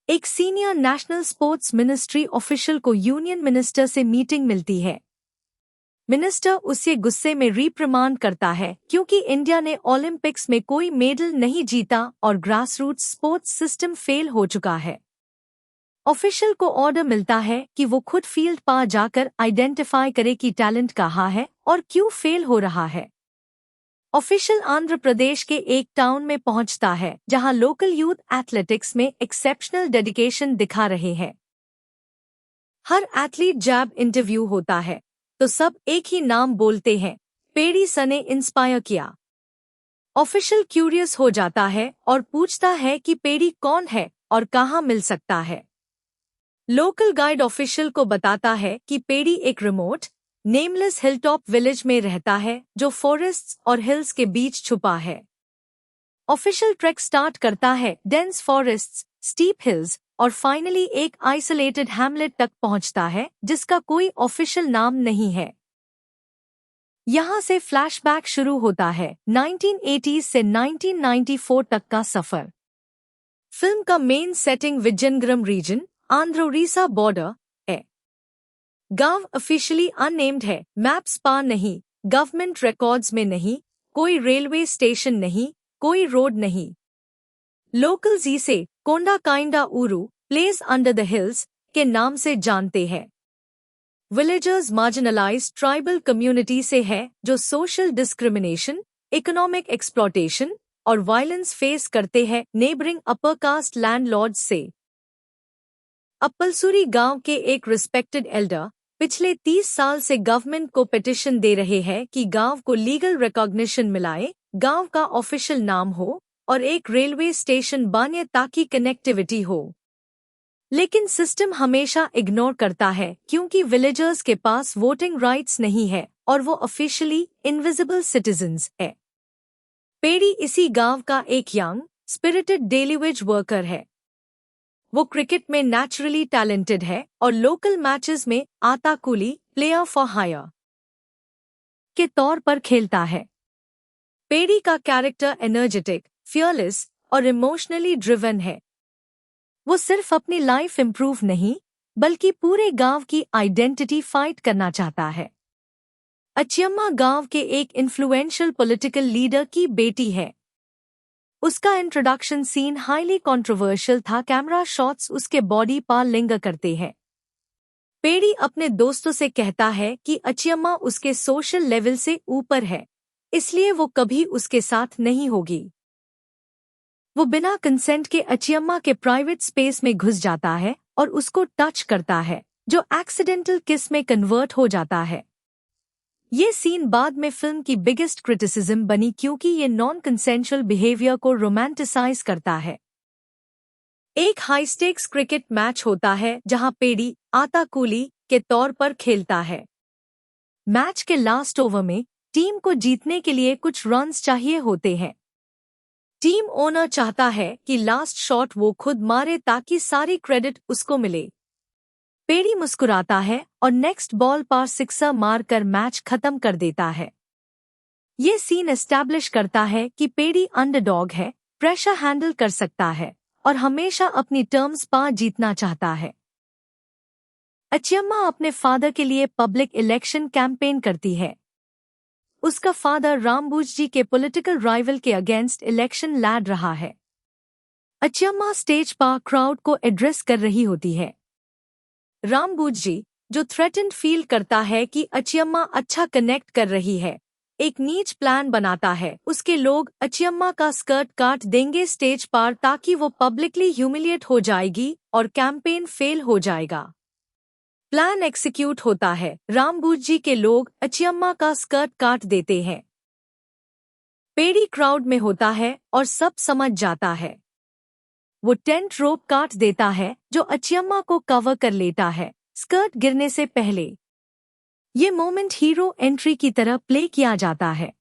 एक senior national sports ministry official को union minister से मीटिंग मिलती है। मिनिस्टर उसे गुस्से में रिप्रिमांड करता है क्योंकि इंडिया ने ओलंपिक्स में कोई मेडल नहीं जीता और ग्रासरूट्स स्पोर्ट्स सिस्टम फेल हो चुका है। ऑफिशियल को ऑर्डर मिलता है कि वो खुद फील्ड पर जाकर आइडेंटिफाई करे कि टैलेंट कहाँ है और क्यों फेल हो रहा है। ऑफिशियल आंध्र प्रदेश के एक टाउन में पहुंचता है जहां लोकल यूथ एथलेटिक्स में एक्सेप्शनल डेडिकेशन दिखा रहे हैं। हर एथलीट जब इंटरव्यू होता है तो सब एक ही नाम बोलते हैं, पेडी सर ने इंस्पायर किया। ऑफिशियल क्यूरियस हो जाता है और पूछता है कि पेडी कौन है और कहाँ मिल सकता है। लोकल गाइड ऑफिशियल को बताता है कि पेडी एक रिमोट नेमलेस हिलटॉप विलेज में रहता है जो फॉरेस्ट्स और हिल्स के बीच छुपा है। ऑफिशियल ट्रैक स्टार्ट करता है डेंस फॉरेस्ट्स, स्टीप हिल्स और फाइनली एक आइसोलेटेड हैमलेट तक पहुंचता है जिसका कोई ऑफिशियल नाम नहीं है। यहां से फ्लैशबैक शुरू होता है 1980s से 1994 तक का सफर। फिल्म का main setting Vizianagaram region, Andhra Orissa border है। गांव ऑफिशियली अननेम्ड है, मैप्स पर नहीं, गवर्नमेंट रिकॉर्ड्स में नहीं, कोई रेलवे स्टेशन नहीं, कोई रोड नहीं। लोकल्स इसे कोंडाकाइंडा उरू प्लेस अंडर द हिल्स के नाम से जानते हैं। विलेजर्स मार्जिनलाइज्ड ट्राइबल कम्युनिटी से है जो सोशल डिस्क्रिमिनेशन, इकोनॉमिक एक्सप्लॉटेशन और वायलेंस फेस करते हैं नेबरिंग अपर कास्ट लैंडलॉर्ड्स से। अप्पलसुरी गांव के एक रिस्पेक्टेड एल्डर पिछले 30 साल से गवर्नमेंट को पिटिशन दे रहे हैं कि गांव को लीगल रिकॉग्निशन मिलाए, गांव का ऑफिशियल नाम हो और एक रेलवे स्टेशन बने ताकि कनेक्टिविटी हो। लेकिन सिस्टम हमेशा इग्नोर करता है क्योंकि विलेजर्स के पास वोटिंग राइट्स नहीं है और वो ऑफिशियली इनविजिबल सिटीजन्स है। पेडी इसी गांव का एक young spirited daily veg worker है। वो क्रिकेट में नेचुरली टैलेंटेड है और लोकल मैचेस में आता कूली प्लेयर फॉर हायर के तौर पर खेलता है। पेडी का कैरेक्टर एनर्जेटिक, फियरलेस और इमोशनली ड्रिवन है। वो सिर्फ अपनी लाइफ इम्प्रूव नहीं बल्कि पूरे गांव की आइडेंटिटी फाइट करना चाहता है। अचियम्मा गांव के एक इन्फ्लुएंशियल पॉलिटिकल लीडर की बेटी है। उसका इंट्रोडक्शन सीन हाईली कंट्रोवर्शियल था, कैमरा शॉट्स उसके बॉडी पर लिंगर करते हैं। पेडी अपने दोस्तों से कहता है कि अचियम्मा उसके सोशल लेवल से ऊपर है, इसलिए वो कभी उसके साथ नहीं होगी। वो बिना कंसेंट के अचियम्मा के प्राइवेट स्पेस में घुस जाता है और उसको टच करता है, जो एक्सीडेंटल किस में कन्वर्ट हो जाता है। ये सीन बाद में फिल्म की बिगेस्ट क्रिटिसिज्म बनी क्योंकि ये नॉन कंसेंशुअल बिहेवियर को रोमांटिसाइज करता है। एक हाई स्टेक्स क्रिकेट मैच होता है जहां पेडी आता कूली के तौर पर खेलता है। मैच के लास्ट ओवर में टीम को जीतने के लिए कुछ रन्स चाहिए होते हैं। टीम ओनर चाहता है कि लास्ट शॉट वो खुद मारे ताकि सारी क्रेडिट उसको मिले। पेडी मुस्कुराता है और नेक्स्ट बॉल पर सिक्सर मारकर मैच खत्म कर देता है। ये सीन एस्टैब्लिश करता है कि पेडी अंडरडॉग है, प्रेशर हैंडल कर सकता है और हमेशा अपनी टर्म्स पर जीतना चाहता है। अचियम्मा अपने फादर के लिए पब्लिक इलेक्शन कैंपेन करती है। उसका फादर रामबूज जी के पॉलिटिकल राइवल के अगेंस्ट इलेक्शन लड़ रहा है। अचियम्मा स्टेज पर क्राउड को एड्रेस कर रही होती है। रामबूज जी, जो थ्रेटेंड फील करता है कि अचियम्मा अच्छा कनेक्ट कर रही है, एक नीच प्लान बनाता है। उसके लोग अचियम्मा का स्कर्ट काट देंगे स्टेज पर ताकि वो पब्लिकली ह्यूमिलिएट हो जाएगी और कैंपेन फेल हो जाएगा। प्लान एक्सिक्यूट होता है। रामबूज जी के लोग अचियम्मा का स्कर्ट काट देते हैं। पेडी क्राउड में होता है और सब समझ जाता है। वो टेंट रोप काट देता है जो अचियम्मा को कवर कर लेता है स्कर्ट गिरने से पहले। ये मोमेंट हीरो एंट्री की तरह प्ले किया जाता है।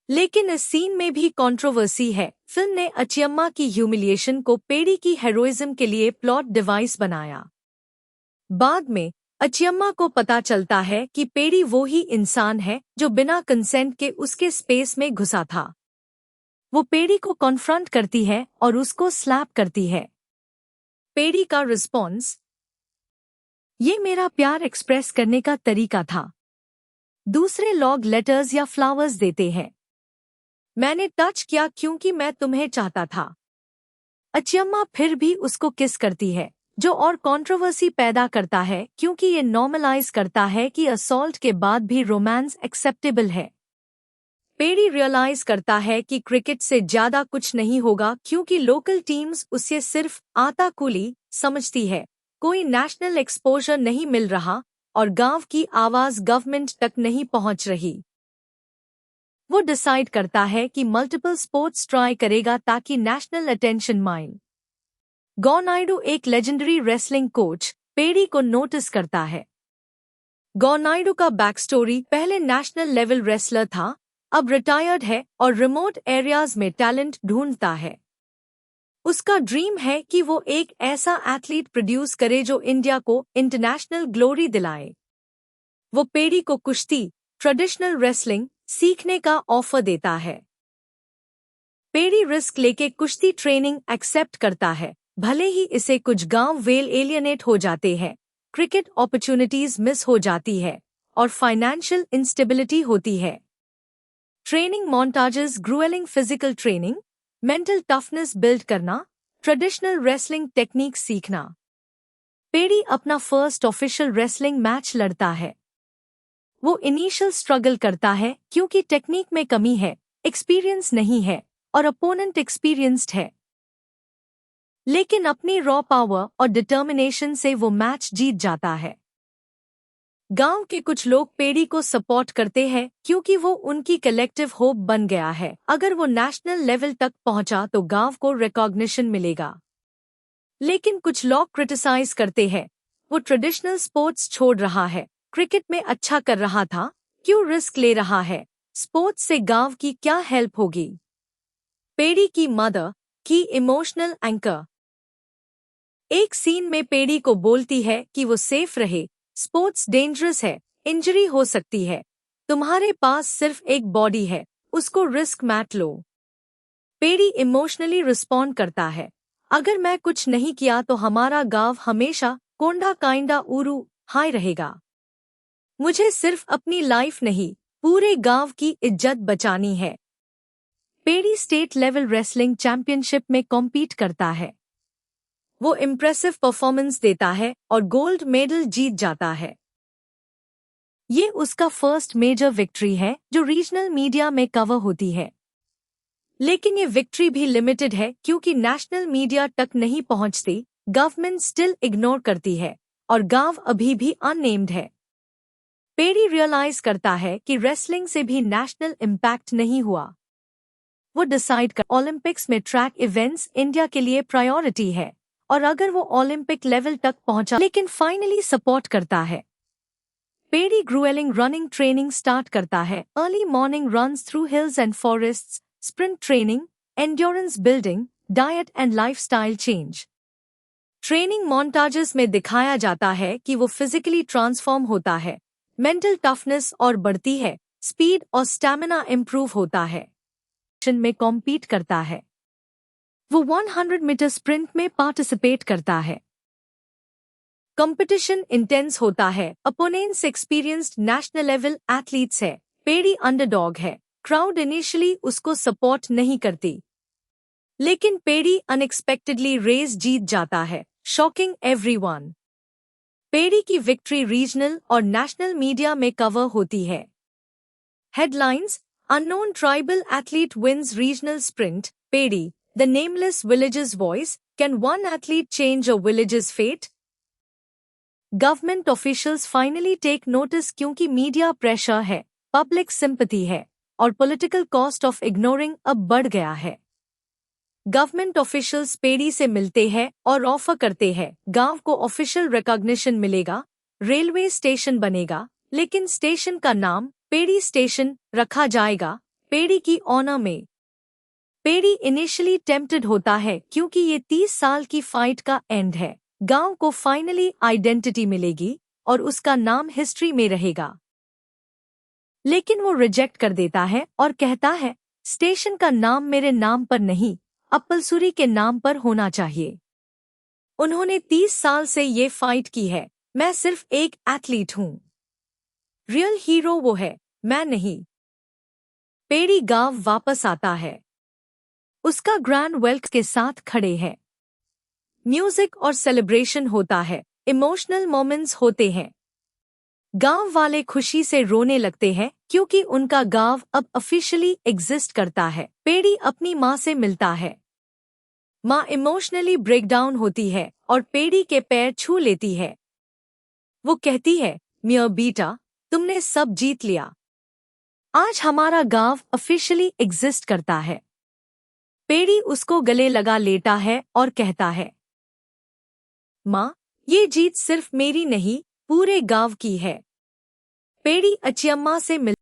लेकिन इस सीन में भी कंट्रोवर्सी है। फिल्म ने अचियम्मा की ह्यूमिलिएशन को पेडी की हेरोइज्म के लिए प्लॉट डिवाइस बनाया। बाद में अचियम्मा को पता चलता है कि पेडी वो ही इंसान है जो बिना कंसेंट के उसके स्पेस में घुसा था। वो पेडी को कॉन्फ्रंट करती है और उसको स्लैप करती है। पेडी का रिस्पॉन्स, ये मेरा प्यार एक्सप्रेस करने का तरीका था। दूसरे लोग लेटर्स या फ्लावर्स देते हैं, मैंने टच किया क्योंकि मैं तुम्हें चाहता था। अचियम्मा फिर भी उसको किस करती है, जो और कंट्रोवर्सी पैदा करता है क्योंकि ये नॉर्मलाइज करता है कि असॉल्ट के बाद भी रोमांस एक्सेप्टेबल है। पेडी रियलाइज करता है कि क्रिकेट से ज्यादा कुछ नहीं होगा क्योंकि लोकल टीम्स उसे सिर्फ आता कुली समझती है, कोई नेशनल एक्सपोजर नहीं मिल रहा और गांव की आवाज गवर्नमेंट तक नहीं पहुंच रही। वो डिसाइड करता है कि मल्टीपल स्पोर्ट्स ट्राई करेगा ताकि नेशनल अटेंशन माइल। गोनाइडू एक लेजेंडरी रेसलिंग कोच पेडी को नोटिस करता है। गोनाइडू का बैक स्टोरी पहले नेशनल लेवल रेसलर था, अब रिटायर्ड है और रिमोट एरियाज में टैलेंट ढूंढता है। उसका ड्रीम है कि वो एक ऐसा एथलीट प्रोड्यूस करे जो इंडिया को इंटरनेशनल ग्लोरी दिलाए। वो पेडी को कुश्ती, ट्रेडिशनल रेसलिंग सीखने का ऑफर देता है। पेडी रिस्क लेके कुश्ती ट्रेनिंग एक्सेप्ट करता है, भले ही इसे कुछ गांव वेल एलियनेट हो जाते हैं, क्रिकेट अपॉर्चुनिटीज मिस हो जाती है और फाइनेंशियल इंस्टेबिलिटी होती है। Training montages, grueling physical training, mental toughness build करना, ट्रेडिशनल रेसलिंग टेक्निक सीखना। पेडी अपना फर्स्ट ऑफिशियल रेसलिंग मैच लड़ता है। वो इनिशियल स्ट्रगल करता है क्योंकि टेक्निक में कमी है, एक्सपीरियंस नहीं है और अपोनेंट एक्सपीरियंस्ड है। लेकिन अपनी रॉ पावर और डिटर्मिनेशन से वो मैच जीत जाता है। गांव के कुछ लोग पेडी को सपोर्ट करते हैं क्योंकि वो उनकी कलेक्टिव होप बन गया है। अगर वो नेशनल लेवल तक पहुंचा तो गांव को रिकॉग्निशन मिलेगा। लेकिन कुछ लोग क्रिटिसाइज करते हैं, वो ट्रेडिशनल स्पोर्ट्स छोड़ रहा है, क्रिकेट में अच्छा कर रहा था, क्यों रिस्क ले रहा है, स्पोर्ट्स से गांव की क्या हेल्प होगी। पेडी की मदर की इमोशनल एंकर, एक सीन में पेडी को बोलती है कि वो सेफ रहे, स्पोर्ट्स डेंजरस है, इंजरी हो सकती है, तुम्हारे पास सिर्फ एक बॉडी है, उसको रिस्क मत लो। पेडी इमोशनली रिस्पॉन्ड करता है, अगर मैं कुछ नहीं किया तो हमारा गांव हमेशा कोंडा काइंडा उरू हाई रहेगा। मुझे सिर्फ अपनी लाइफ नहीं, पूरे गांव की इज्जत बचानी है। पेडी स्टेट लेवल रेसलिंग चैंपियनशिप में कॉम्पीट करता है। वो इम्प्रेसिव परफॉर्मेंस देता है और गोल्ड मेडल जीत जाता है। ये उसका फर्स्ट मेजर विक्ट्री है जो रीजनल मीडिया में कवर होती है। लेकिन ये विक्ट्री भी लिमिटेड है क्योंकि नेशनल मीडिया तक नहीं पहुंचती, गवर्नमेंट स्टिल इग्नोर करती है और गांव अभी भी अननेम्ड है। पेडी रियलाइज करता है कि रेसलिंग से भी नेशनल इम्पैक्ट नहीं हुआ। वो डिसाइड कर ओलंपिक्स में ट्रैक इवेंट्स इंडिया के लिए प्रायोरिटी है और अगर वो ओलंपिक लेवल तक पहुंचा लेकिन फाइनली सपोर्ट करता है। पेडी ग्रुएलिंग रनिंग ट्रेनिंग स्टार्ट करता है, early morning runs through hills and forests, sprint training, endurance building, diet and lifestyle change. Training montages में दिखाया जाता है कि वो फिजिकली ट्रांसफॉर्म होता है, मेंटल टफनेस और बढ़ती है, स्पीड और स्टैमिना इंप्रूव होता है। में कॉम्पीट करता है, वो 100 मीटर स्प्रिंट में पार्टिसिपेट करता है। कंपटीशन इंटेंस होता है, opponents experienced national level athletes है। पेडी अंडरडॉग है, क्राउड इनिशियली उसको सपोर्ट नहीं करती, लेकिन पेडी अनएक्सपेक्टेडली रेस जीत जाता है, शॉकिंग एवरीवन। पेडी की विक्ट्री रीजनल और नेशनल मीडिया में कवर होती है। Headlines, unknown tribal athlete wins regional sprint, Pedi, the nameless village's voice, can one athlete change a village's fate? Government officials finally take notice क्योंकि media pressure है, public sympathy है और political cost of ignoring अब बढ़ गया है। Government officials पेडी से मिलते हैं और ऑफर करते हैं, गांव को ऑफिशियल रिकॉग्निशन मिलेगा, रेलवे स्टेशन बनेगा, लेकिन स्टेशन का नाम पेडी स्टेशन रखा जाएगा, पेडी की ऑनर में। पेडी इनिशियली टेम्प्टेड होता है क्योंकि ये 30 साल की फाइट का एंड है, गांव को फाइनली आइडेंटिटी मिलेगी और उसका नाम हिस्ट्री में रहेगा। लेकिन वो रिजेक्ट कर देता है और कहता है, स्टेशन का नाम मेरे नाम पर नहीं, अप्पलसुरी के नाम पर होना चाहिए। उन्होंने 30 साल से ये फाइट की है। मैं सिर्फ एक एथलीट हूँ। रियल हीरो वो है, मैं नहीं। पेरी गांव वापस आता है। उसका ग्रैंड वेल्थ के साथ खड़े हैं। म्यूजिक और सेलिब्रेशन होता है, इमोशनल मोमेंट्स होते हैं। गांव वाले खुशी से रोने लगते हैं क्योंकि उनका गांव अब ऑफिशियली एग्जिस्ट करता है। पेरी अपनी माँ से मिलता है। माँ इमोशनली ब्रेकडाउन होती है और पेरी के पैर छू लेती है। वो कहती है, मिया बेटा, तुमने सब जीत लिया। आज हमारा गांव ऑफिशियली एग्जिस्ट करता है। पेरी उसको गले लगा लेता है और कहता है, माँ, ये जीत सिर्फ मेरी नहीं, पूरे गांव की है। पेरी अचियम्मा से मिल